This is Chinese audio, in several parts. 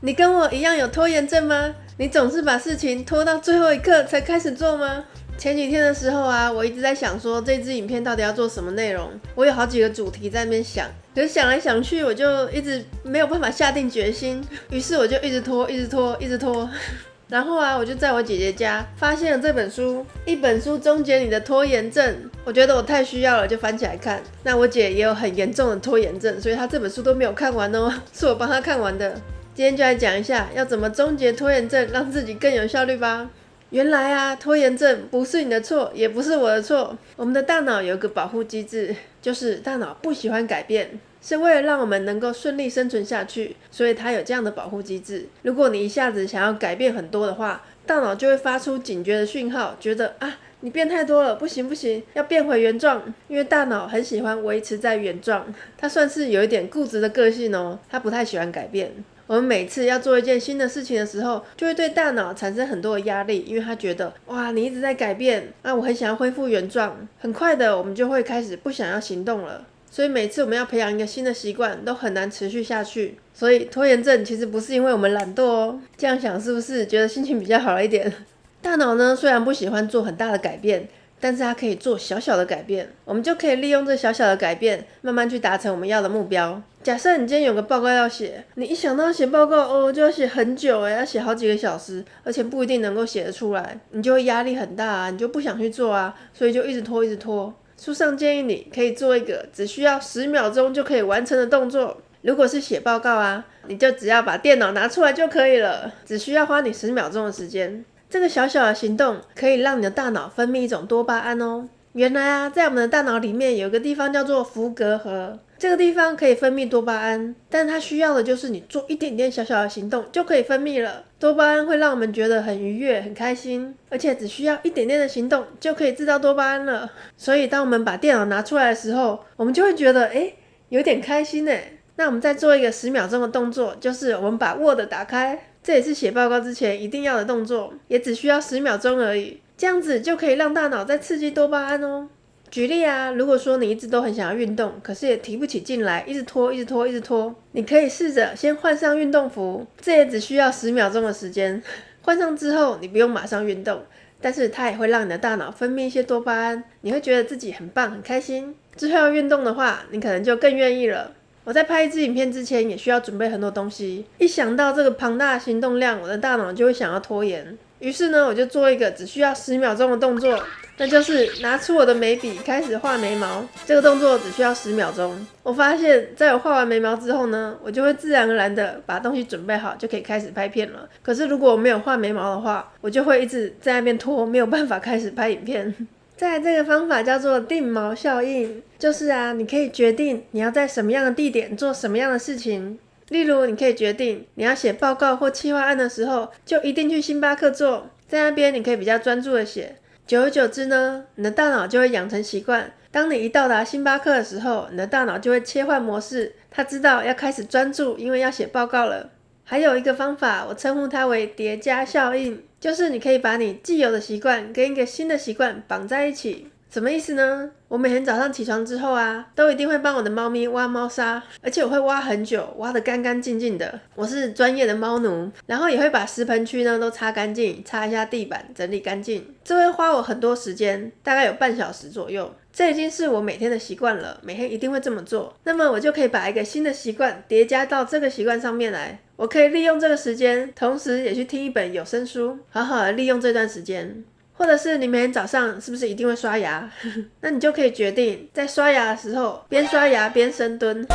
你跟我一样有拖延症吗？你总是把事情拖到最后一刻才开始做吗？前几天的时候啊，我一直在想说这支影片到底要做什么内容，我有好几个主题在那边想，可是想来想去，我就一直没有办法下定决心，于是我就一直拖，一直拖。然后啊，我就在我姐姐家发现了这本书，一本书终结你的拖延症。我觉得我太需要了，就翻起来看。那我姐也有很严重的拖延症，所以她这本书都没有看完哦，是我帮她看完的。今天就来讲一下要怎么终结拖延症，让自己更有效率吧。原来啊，拖延症不是你的错，也不是我的错。我们的大脑有一个保护机制，就是大脑不喜欢改变，是为了让我们能够顺利生存下去，所以它有这样的保护机制。如果你一下子想要改变很多的话，大脑就会发出警觉的讯号，觉得啊，你变太多了，不行，要变回原状。因为大脑很喜欢维持在原状，它算是有一点固执的个性哦，它不太喜欢改变。我们每次要做一件新的事情的时候，就会对大脑产生很多的压力，因为他觉得哇，你一直在改变，我很想要恢复原状。很快的，我们就会开始不想要行动了。所以每次我们要培养一个新的习惯，都很难持续下去。所以拖延症其实不是因为我们懒惰哦。这样想是不是觉得心情比较好了一点？大脑呢，虽然不喜欢做很大的改变，但是它可以做小小的改变，我们就可以利用这小小的改变，慢慢去达成我们要的目标。假设你今天有个报告要写，你一想到写报告就要写很久要写好几个小时，而且不一定能够写得出来，你就会压力很大啊，你就不想去做啊，所以就一直拖。书上建议你可以做一个只需要10秒钟就可以完成的动作。如果是写报告啊，你就只要把电脑拿出来就可以了，只需要花你10秒钟的时间。这个小小的行动可以让你的大脑分泌一种多巴胺哦。原来啊，在我们的大脑里面有个地方叫做伏隔核，这个地方可以分泌多巴胺，但它需要的就是你做一点点小小的行动就可以分泌了。多巴胺会让我们觉得很愉悦、很开心，而且只需要一点点的行动就可以制造多巴胺了。所以当我们把电脑拿出来的时候，我们就会觉得有点开心耶。那我们再做一个10秒钟的动作，就是我们把 Word 打开，这也是写报告之前一定要的动作，也只需要10秒钟而已。这样子就可以让大脑再刺激多巴胺哦。举例啊，如果说你一直都很想要运动，可是也提不起劲来，一直拖，你可以试着先换上运动服，这也只需要10秒钟的时间。换上之后，你不用马上运动，但是它也会让你的大脑分泌一些多巴胺，你会觉得自己很棒、很开心。之后要运动的话，你可能就更愿意了。我在拍一支影片之前也需要准备很多东西，一想到这个庞大的行动量，我的大脑就会想要拖延。于是呢，我就做一个只需要10秒钟的动作，那就是拿出我的眉笔开始画眉毛。这个动作只需要10秒钟。我发现在我画完眉毛之后呢，我就会自然而然的把东西准备好，就可以开始拍片了。可是如果我没有画眉毛的话，我就会一直在那边拖，没有办法开始拍影片。再来这个方法叫做定锚效应，就是啊，你可以决定你要在什么样的地点做什么样的事情。例如，你可以决定你要写报告或企划案的时候，就一定去星巴克做，在那边你可以比较专注的写。久而久之呢，你的大脑就会养成习惯，当你一到达星巴克的时候，你的大脑就会切换模式，它知道要开始专注，因为要写报告了。还有一个方法，我称呼它为叠加效应，就是你可以把你既有的习惯跟一个新的习惯绑在一起。什么意思呢？我每天早上起床之后啊，都一定会帮我的猫咪挖猫砂，而且我会挖很久，挖得干干净净的。我是专业的猫奴，然后也会把食盆区呢都擦干净，擦一下地板，整理干净。这会花我很多时间，大概有半小时左右。这已经是我每天的习惯了，每天一定会这么做。那么我就可以把一个新的习惯叠加到这个习惯上面来。我可以利用这个时间，同时也去听一本有声书，好好的利用这段时间。或者是你每天早上是不是一定会刷牙？那你就可以决定在刷牙的时候边刷牙边深蹲。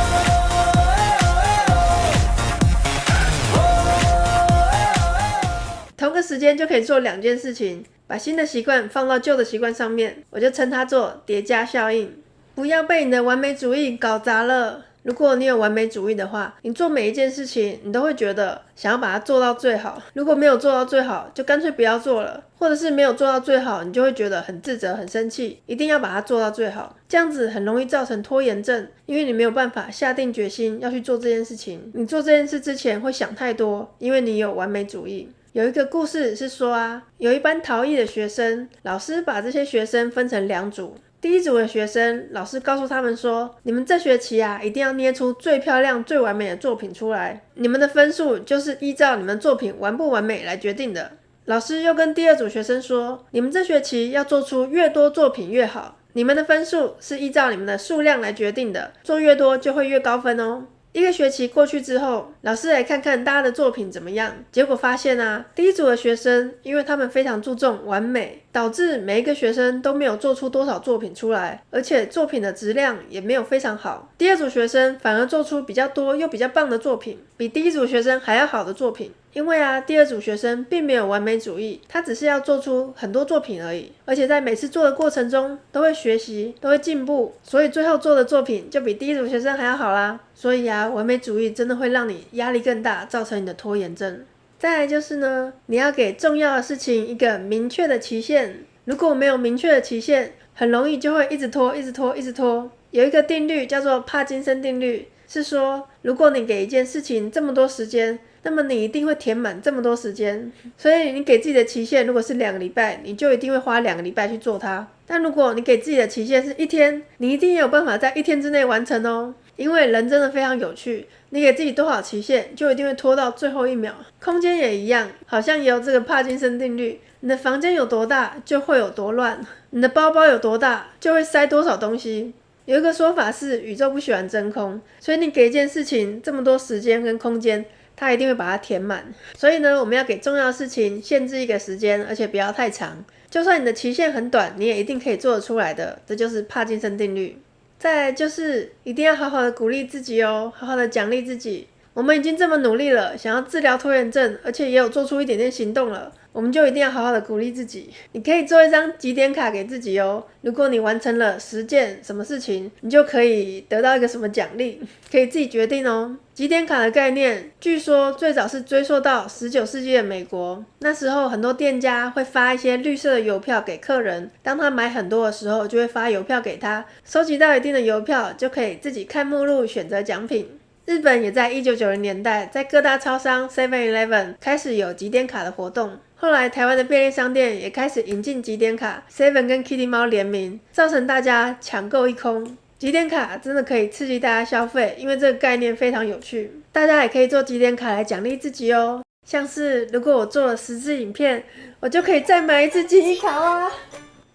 同个时间就可以做2件事情，把新的习惯放到旧的习惯上面，我就称它做叠加效应。不要被你的完美主义搞砸了。如果你有完美主义的话，你做每一件事情你都会觉得想要把它做到最好，如果没有做到最好就干脆不要做了，或者是没有做到最好，你就会觉得很自责很生气，一定要把它做到最好。这样子很容易造成拖延症，因为你没有办法下定决心要去做这件事情，你做这件事之前会想太多，因为你有完美主义。有一个故事是说啊，有一班逃逸的学生，老师把这些学生分成2组，第一组的学生，老师告诉他们说，你们这学期啊，一定要捏出最漂亮、最完美的作品出来，你们的分数就是依照你们作品完不完美来决定的。老师又跟第二组学生说，你们这学期要做出越多作品越好，你们的分数是依照你们的数量来决定的，做越多就会越高分哦。一个学期过去之后，老师来看看大家的作品怎么样，结果发现啊，第一组的学生，因为他们非常注重完美，导致每一个学生都没有做出多少作品出来，而且作品的质量也没有非常好。第二组学生反而做出比较多又比较棒的作品，比第一组学生还要好的作品。因为啊，第二组学生并没有完美主义，他只是要做出很多作品而已，而且在每次做的过程中都会学习，都会进步，所以最后做的作品就比第一组学生还要好啦。所以啊，完美主义真的会让你压力更大，造成你的拖延症。再来就是呢，你要给重要的事情一个明确的期限，如果没有明确的期限，很容易就会一直拖，一直拖，一直拖。有一个定律叫做帕金森定律，是说如果你给一件事情这么多时间，那么你一定会填满这么多时间，所以你给自己的期限如果是2个礼拜，你就一定会花2个礼拜去做它。但如果你给自己的期限是1天，你一定有办法在1天之内完成哦。因为人真的非常有趣，你给自己多少期限，就一定会拖到最后1秒。空间也一样，好像也有这个帕金森定律，你的房间有多大，就会有多乱；你的包包有多大，就会塞多少东西。有一个说法是，宇宙不喜欢真空，所以你给一件事情这么多时间跟空间，它一定会把它填满。所以呢，我们要给重要的事情限制一个时间，而且不要太长。就算你的期限很短，你也一定可以做得出来的。这就是帕金森定律。再来就是一定要好好的鼓励自己哦，好好的奖励自己。我们已经这么努力了，想要治疗拖延症，而且也有做出一点点行动了，我们就一定要好好的鼓励自己。你可以做一张集点卡给自己哦，如果你完成了10件什么事情，你就可以得到一个什么奖励，可以自己决定哦。集点卡的概念，据说最早是追溯到19世纪的美国，那时候很多店家会发一些绿色的邮票给客人，当他买很多的时候，就会发邮票给他，收集到一定的邮票，就可以自己看目录选择奖品。日本也在1990年代在各大超商 7-Eleven 开始有集点卡的活动，后来台湾的便利商店也开始引进集点卡， Seven 跟 Kitty 猫联名，造成大家抢购一空。集点卡真的可以刺激大家消费，因为这个概念非常有趣，大家也可以做集点卡来奖励自己哦。像是如果我做了10支影片，我就可以再买1支集点卡啊。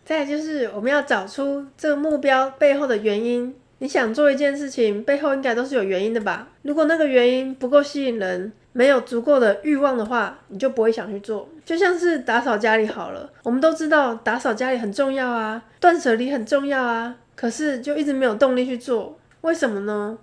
再来就是我们要找出这个目标背后的原因，你想做一件事情背后应该都是有原因的吧？如果那个原因不够吸引人，没有足够的欲望的话，你就不会想去做。就像是打扫家里好了，我们都知道打扫家里很重要啊，断舍离很重要啊，可是就一直没有动力去做，为什么呢？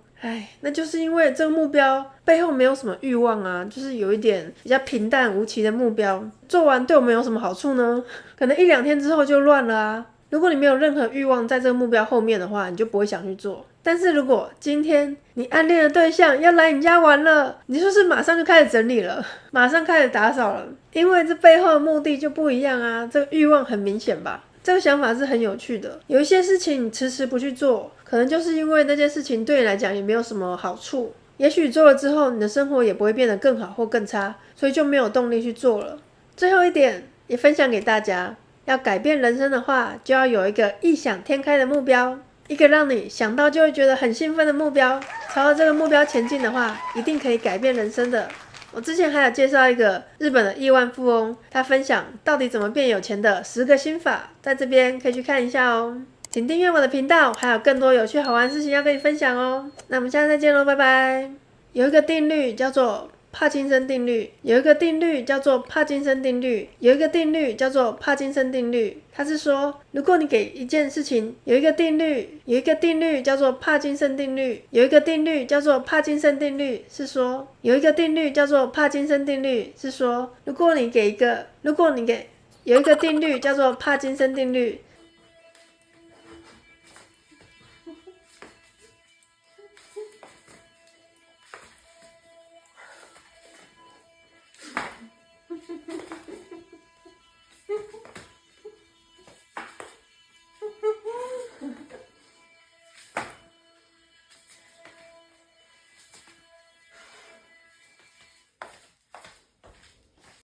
那就是因为这个目标背后没有什么欲望啊，就是有一点比较平淡无奇的目标，做完对我们有什么好处呢？可能1-2天之后就乱了啊。如果你没有任何欲望在这个目标后面的话，你就不会想去做。但是如果今天你暗恋的对象要来你家玩了，你是不是马上就开始整理了，马上开始打扫了？因为这背后的目的就不一样啊，这个欲望很明显吧？这个想法是很有趣的。有一些事情你迟迟不去做，可能就是因为那件事情对你来讲也没有什么好处，也许做了之后你的生活也不会变得更好或更差，所以就没有动力去做了。最后一点也分享给大家，要改变人生的话，就要有一个异想天开的目标，一个让你想到就会觉得很兴奋的目标，朝着这个目标前进的话，一定可以改变人生的。我之前还有介绍一个日本的亿万富翁，他分享到底怎么变有钱的10个心法，在这边可以去看一下哦。请订阅我的频道，还有更多有趣好玩的事情要跟你分享哦。那我们下次再见咯，拜拜。有一个定律叫做帕金森定律，有一个定律叫做帕金森定律，有一个定律叫做帕金森定律。它是说，如果你给一件事情有一个定律，有一个定律叫做帕金森定律，有一个定律叫做帕金森定律，是说有一个定律叫做帕金森定律，是说有一个定律叫做帕金森定律，